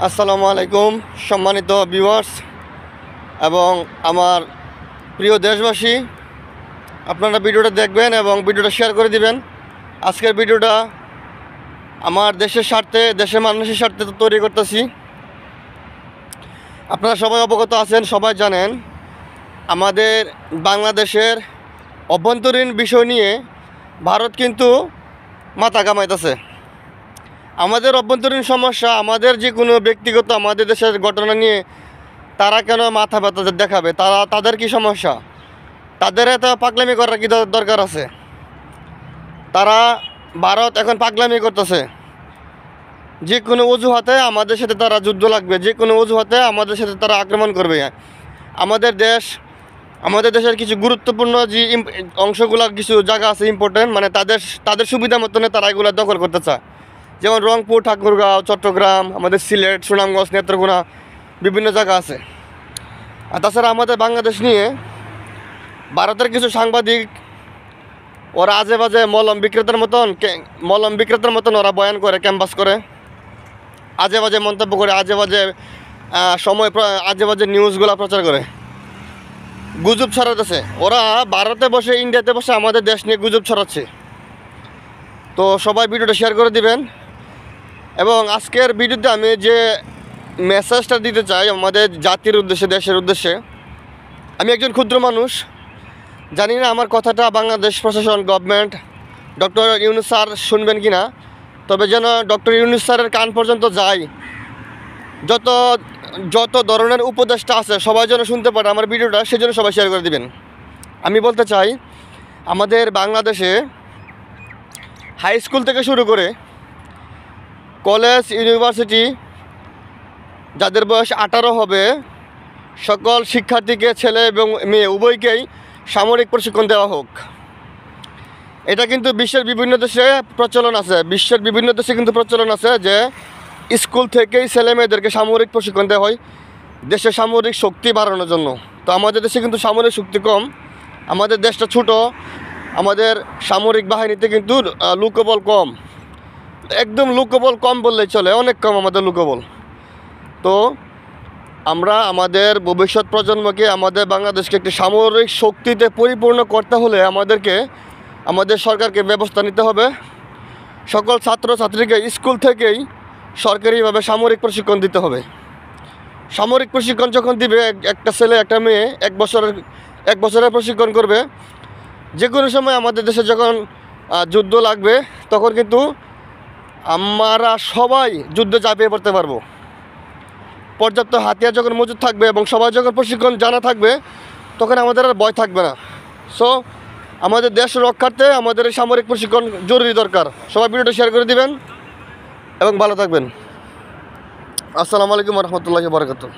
আসসালামু আলাইকুম সম্মানিত ভিউয়ার্স এবং আমার প্রিয় দেশবাসী, আপনারা ভিডিওটা দেখবেন এবং ভিডিওটা শেয়ার করে দিবেন। আজকের ভিডিওটা আমার দেশের স্বার্থে, দেশের মানুষের স্বার্থে তৈরি করতেছি। আপনারা সবাই অবগত আছেন, সবাই জানেন আমাদের বাংলাদেশের অভ্যন্তরীণ বিষয় নিয়ে ভারত কিন্তু মাথা কামাইতেছে। আমাদের অভ্যন্তরীণ সমস্যা, আমাদের যে কোনো ব্যক্তিগত আমাদের দেশের ঘটনা নিয়ে তারা কেন মাথা ব্যথা দেখাবে? তাদের কি সমস্যা? তাদের এত পাগলামি করার কি দরকার আছে? ভারত এখন পাগলামি করতেছে। যে কোনো অজুহাতে আমাদের সাথে তারা যুদ্ধ লাগবে, যে কোনো অজুহাতে আমাদের সাথে তারা আক্রমণ করবে। আমাদের দেশের কিছু গুরুত্বপূর্ণ যে অংশগুলো, কিছু জায়গা আছে ইম্পর্টেন্ট, মানে তাদের সুবিধা মতনে তারা এগুলো দখল করতে চায়। যেমন রংপুর, ঠাকুরগাঁও, চট্টগ্রাম, আমাদের সিলেট, সুনামগঞ্জ, নেত্রকোনা, বিভিন্ন জায়গা আছে। আর তাছাড়া আমাদের বাংলাদেশ নিয়ে ভারতের কিছু সাংবাদিক ওরা আজে বাজে মলম বিক্রেতার মতন ওরা বয়ান করে, ক্যাম্পাস করে, আজে বাজে মন্তব্য করে, আজে বাজে নিউজগুলো প্রচার করে, গুজব ছড়াতেছে। ওরা ভারতে বসে, ইন্ডিয়াতে বসে আমাদের দেশ নিয়ে গুজব ছড়াচ্ছে। তো সবাই ভিডিওটা শেয়ার করে দিবেন। এবং আজকের ভিডিওতে আমি যে মেসেজটা দিতে চাই আমাদের জাতির উদ্দেশ্যে, দেশের উদ্দেশ্যে, আমি একজন ক্ষুদ্র মানুষ, জানি না আমার কথাটা বাংলাদেশ প্রশাসন, গভর্নমেন্ট, ডক্টর ইউনূস স্যার শুনবেন কি না। তবে যেন ডক্টর ইউনূস স্যারের কান পর্যন্ত যায়, যত ধরনের উপদেষ্টা আছে সবাই যেন শুনতে পারে আমার ভিডিওটা, সেজন্য সবাই শেয়ার করে দিবেন। আমি বলতে চাই, আমাদের বাংলাদেশে হাই স্কুল থেকে শুরু করে কলেজ, ইউনিভার্সিটি, যাদের বয়স 18 হবে সকল শিক্ষার্থীকে, ছেলে এবং মেয়ে উভয়কেই সামরিক প্রশিক্ষণ দেওয়া হোক। এটা কিন্তু বিশ্বের বিভিন্ন দেশে প্রচলন আছে, যে স্কুল থেকেই ছেলে মেয়েদেরকে সামরিক প্রশিক্ষণ দেওয়া হয় দেশের সামরিক শক্তি বাড়ানোর জন্য। তো আমাদের দেশে কিন্তু সামরিক শক্তি কম, আমাদের দেশটা ছোট, আমাদের সামরিক বাহিনীতে কিন্তু লোকবল কম, একদম লোকবল কম বললেই চলে, অনেক কম আমাদের লোকবল। তো আমরা আমাদের ভবিষ্যৎ প্রজন্মকে, আমাদের বাংলাদেশকে একটি সামরিক শক্তিতে পরিপূর্ণ করতে হলে আমাদের সরকারকে ব্যবস্থা নিতে হবে। সকল ছাত্রছাত্রীকে স্কুল থেকেই সরকারিভাবে সামরিক প্রশিক্ষণ দিতে হবে। সামরিক প্রশিক্ষণ যখন দিবে, একটা ছেলে একটা মেয়ে এক বছরের প্রশিক্ষণ করবে, যে কোনো সময় আমাদের দেশে যখন যুদ্ধ লাগবে তখন কিন্তু আমরা সবাই যুদ্ধে ঝাঁপিয়ে পড়তে পারবো। পর্যাপ্ত হাতিয়ার যখন মজুদ থাকবে এবং সবাই যখন প্রশিক্ষণ জানা থাকবে, তখন আমাদের আর ভয় থাকবে না। সো আমাদের দেশ রক্ষার্থে আমাদের এই সামরিক প্রশিক্ষণ জরুরি দরকার। সবাই ভিডিওটা শেয়ার করে দিবেন এবং ভালো থাকবেন। আসসালামু আলাইকুম ওয়া রাহমাতুল্লাহি ওয়া বারাকাতুহু।